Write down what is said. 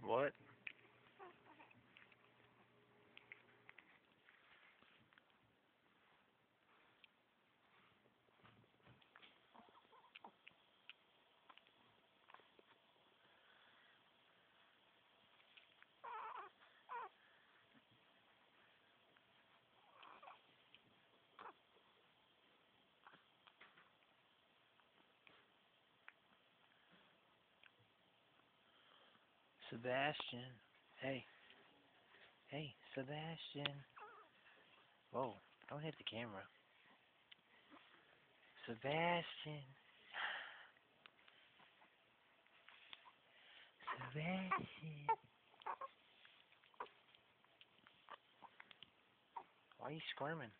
What? Sebastian. Hey. Hey, Sebastian. Whoa, don't hit the camera. Sebastian. Sebastian. Why are you squirming?